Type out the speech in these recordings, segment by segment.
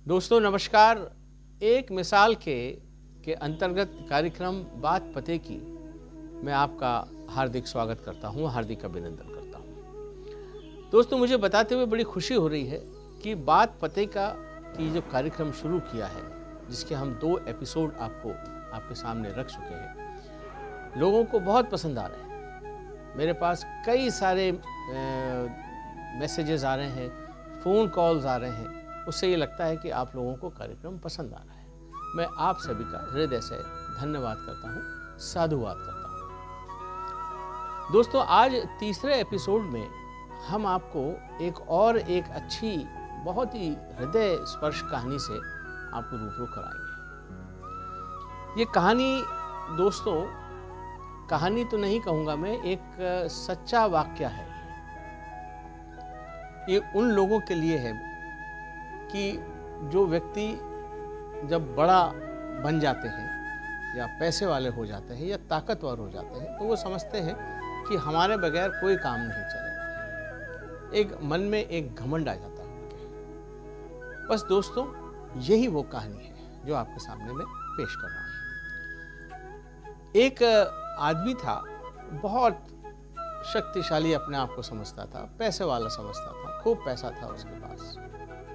दोस्तों नमस्कार। एक मिसाल के अंतर्गत कार्यक्रम बात पते की मैं आपका हार्दिक स्वागत करता हूं, हार्दिक अभिनंदन करता हूं। दोस्तों मुझे बताते हुए बड़ी खुशी हो रही है कि बात पते की जो कार्यक्रम शुरू किया है, जिसके हम 2 एपिसोड आपके सामने रख चुके हैं, लोगों को बहुत पसंद आ रहे हैं। मेरे पास कई सारे मैसेजेस आ रहे हैं, फ़ोन कॉल्स आ रहे हैं। उससे ये लगता है कि आप लोगों को कार्यक्रम पसंद आ रहा है। मैं आप सभी का हृदय से धन्यवाद करता हूँ, साधुवाद करता हूँ। दोस्तों आज तीसरे एपिसोड में हम आपको एक अच्छी, बहुत ही हृदय स्पर्श कहानी से आपको रूबरू कराएंगे। ये कहानी दोस्तों, कहानी तो नहीं कहूँगा मैं, एक सच्चा वाकया है। ये उन लोगों के लिए है कि जो व्यक्ति जब बड़ा बन जाते हैं या पैसे वाले हो जाते हैं या ताकतवर हो जाते हैं, तो वो समझते हैं कि हमारे बगैर कोई काम नहीं चलेगा। एक मन में एक घमंड आ जाता है उनके। बस दोस्तों यही वो कहानी है जो आपके सामने मैं पेश कर रहा हूँ। एक आदमी था, बहुत शक्तिशाली अपने आप को समझता था, पैसे वाला समझता था, खूब पैसा था उसके पास।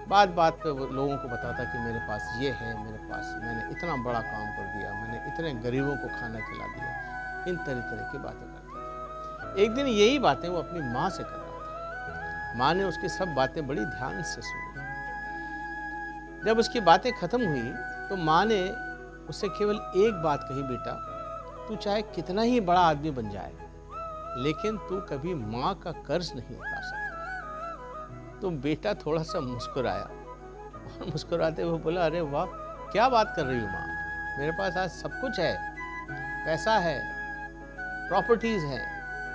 बात बात पे वो लोगों को बताता कि मेरे पास ये है, मेरे पास, मैंने इतना बड़ा काम कर दिया, मैंने इतने गरीबों को खाना खिला दिया। इन तरह की बातें करता था। एक दिन यही बातें वो अपनी माँ से कर रहा था। माँ ने उसकी सब बातें बड़ी ध्यान से सुनी। जब उसकी बातें खत्म हुई तो माँ ने उससे केवल एक बात कही, बेटा तू चाहे कितना ही बड़ा आदमी बन जाए, लेकिन तू कभी माँ का कर्ज नहीं उतार सकता। तो बेटा थोड़ा सा मुस्कुराया और मुस्कुराते हुए बोला, अरे वाह, क्या बात कर रही हो माँ, मेरे पास आज सब कुछ है, पैसा है, प्रॉपर्टीज है,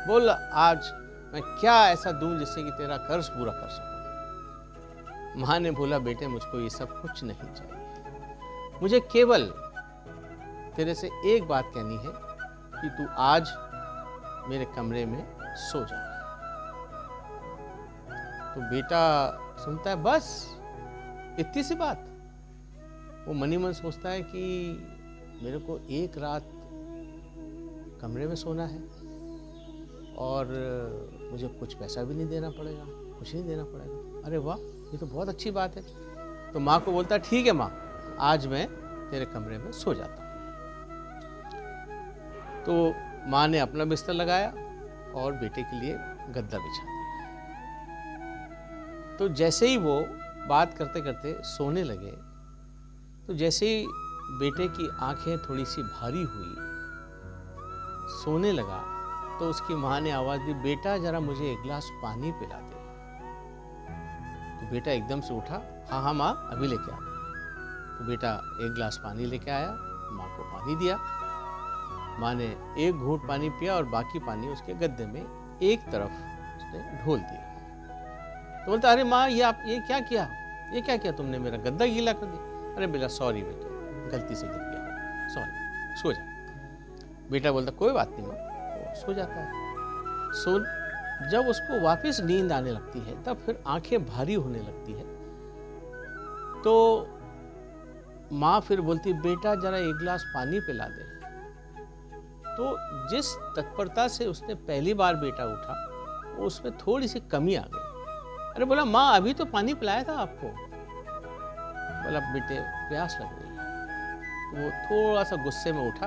बोल आज मैं क्या ऐसा दूं जिससे कि तेरा कर्ज पूरा कर सकूं। माँ ने बोला, बेटे मुझको ये सब कुछ नहीं चाहिए, मुझे केवल तेरे से एक बात कहनी है कि तू आज मेरे कमरे में सो जा। तो बेटा सुनता है, बस इतनी सी बात। वो मनी मन सोचता है कि मेरे को एक रात कमरे में सोना है और मुझे कुछ पैसा भी नहीं देना पड़ेगा, कुछ नहीं देना पड़ेगा। अरे वाह, ये तो बहुत अच्छी बात है। तो माँ को बोलता है, ठीक है माँ, आज मैं तेरे कमरे में सो जाता हूँ। तो माँ ने अपना बिस्तर लगाया और बेटे के लिए गद्दा बिछा दिया। तो जैसे ही वो बात करते करते सोने लगे, तो जैसे ही बेटे की आंखें थोड़ी सी भारी हुई, सोने लगा, तो उसकी माँ ने आवाज़ दी, बेटा जरा मुझे एक गिलास पानी पिला दे। तो बेटा एकदम से उठा, हाँ हाँ माँ अभी लेके आ। तो बेटा एक गिलास पानी लेके आया, माँ को पानी दिया। माँ ने एक घूंट पानी पिया और बाकी पानी उसके गद्दे में एक तरफ उसने ढोल दिया। तो बोलता, अरे माँ ये क्या किया, ये क्या किया तुमने, मेरा गद्दा गीला कर दिया। अरे बेटा सॉरी बेटे, गलती से गिर गया, सॉरी, सो जा। बेटा बोलता, कोई बात नहीं माँ। वो सो जाता है। जब उसको वापस नींद आने लगती है, तब फिर आंखें भारी होने लगती है। तो माँ फिर बोलती, बेटा जरा एक गिलास पानी पिला दे। तो जिस तत्परता से उसने पहली बार बेटा उठा, वो उसमें थोड़ी सी कमी आ गई। अरे बोला, माँ अभी तो पानी पिलाया था आपको। बोला, बेटे प्यास लग रही है। वो थोड़ा सा गुस्से में उठा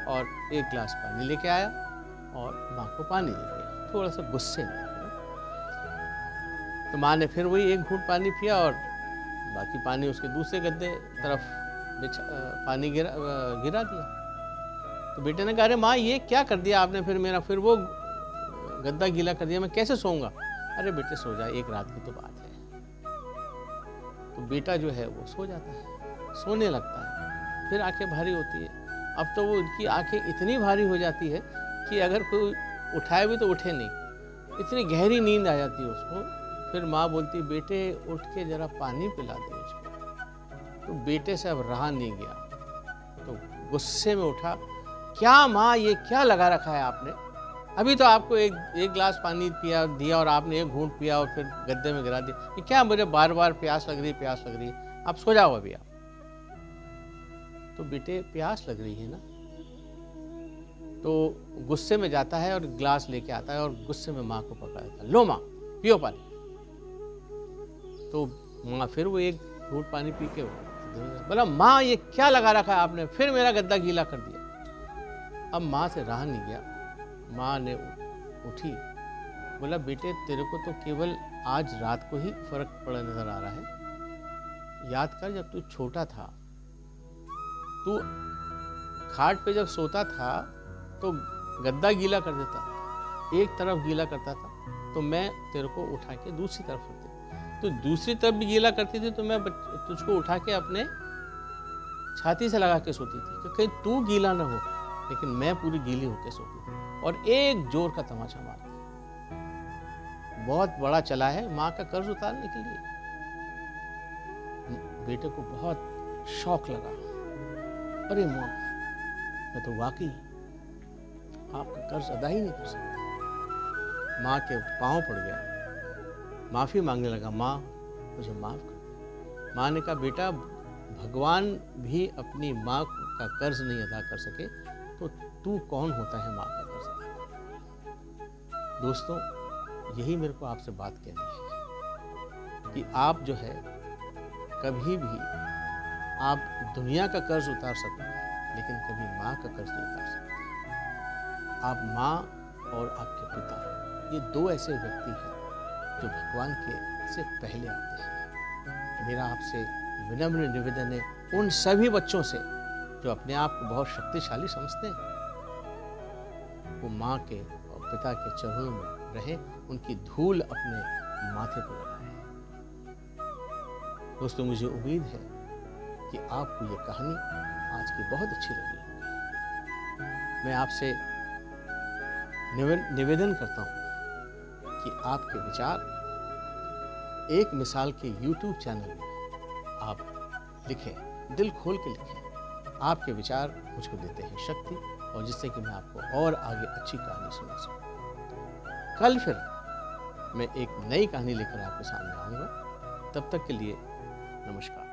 और एक गिलास पानी लेके आया और माँ को पानी दे दिया, थोड़ा सा गुस्से में। तो माँ ने फिर वही एक घूंट पानी पिया और बाकी पानी उसके दूसरे गद्दे तरफ पानी गिरा दिया। तो बेटे ने कहा, अरे माँ ये क्या कर दिया आपने, फिर मेरा फिर वो गद्दा गीला कर दिया, मैं कैसे सोऊंगा। अरे बेटे सो जा, एक रात की तो बात है। तो बेटा जो है वो सो जाता है, सोने लगता है। फिर आंखें भारी होती है। अब तो वो उनकी आंखें इतनी भारी हो जाती है कि अगर कोई उठाए भी तो उठे नहीं, इतनी गहरी नींद आ जाती है उसको। फिर माँ बोलती, बेटे उठ के जरा पानी पिला दे उसको। तो बेटे से अब रहा नहीं गया, तो गुस्से में उठा, क्या माँ ये क्या लगा रखा है आपने, अभी तो आपको एक गिलास पानी दिया और आपने एक घूंट पिया और फिर गद्दे में गिरा दिया। ये क्या, मुझे बार बार प्यास लग रही है, आप सो जाओ अभी आप। तो बेटे प्यास लग रही है ना, तो गुस्से में जाता है और ग्लास लेके आता है और गुस्से में माँ को पकड़ा देता है, लो माँ पियो पानी। तो माँ फिर वो एक घूंट पानी पी के बोला, माँ ये क्या लगा रखा है आपने, फिर मेरा गद्दा गीला कर दिया। अब माँ से रहा नहीं गया, माँ ने उठी, बोला बेटे तेरे को तो केवल आज रात को ही फर्क पड़ा नजर आ रहा है। याद कर जब तू छोटा था, तू खाट पे जब सोता था तो गद्दा गीला कर देता, एक तरफ गीला करता था तो मैं तेरे को उठा के दूसरी तरफ रखती, तो दूसरी तरफ भी गीला करती थी तो मैं तुझको उठा के अपने छाती से लगा के सोती थी कि कहीं तू गीला ना हो, लेकिन मैं पूरी गीली होके सोती थी और एक जोर का तमाचा मारती। बहुत बड़ा चला है माँ का कर्ज उतारने के लिए। बेटे को बहुत शौक लगा, अरे माँ मैं तो वाकई आपका कर्ज अदा ही नहीं कर सकता। माँ के पांव पड़ गया, माफी मांगने लगा, माँ मुझे माफ कर। माँ ने कहा बेटा भगवान भी अपनी माँ का कर्ज नहीं अदा कर सके तो तू कौन होता है माँ का कर्ज अदा करने। दोस्तों यही मेरे को आपसे बात कहनी है कि आप जो है कभी भी आप दुनिया का कर्ज उतार सकते हैं लेकिन कभी माँ का कर्ज नहीं उतार सकते। आप माँ और आपके पिता ये दो ऐसे व्यक्ति हैं जो भगवान के से पहले आते हैं। मेरा आपसे विनम्र निवेदन है उन सभी बच्चों से जो अपने आप को बहुत शक्तिशाली समझते हैं, वो माँ के और पिता के चरणों में रहे, उनकी धूल अपने माथे पर लगाए। दोस्तों मुझे उम्मीद है कि आपको ये कहानी आज की बहुत अच्छी लगी। मैं आपसे निवेदन करता हूँ कि आपके विचार एक मिसाल के YouTube चैनल में आप लिखें, दिल खोल के लिखें। आपके विचार मुझको देते हैं शक्ति और जिससे कि मैं आपको और आगे अच्छी कहानी सुना सकूं। कल फिर मैं एक नई कहानी लेकर आपके सामने आऊँगा। तब तक के लिए नमस्कार।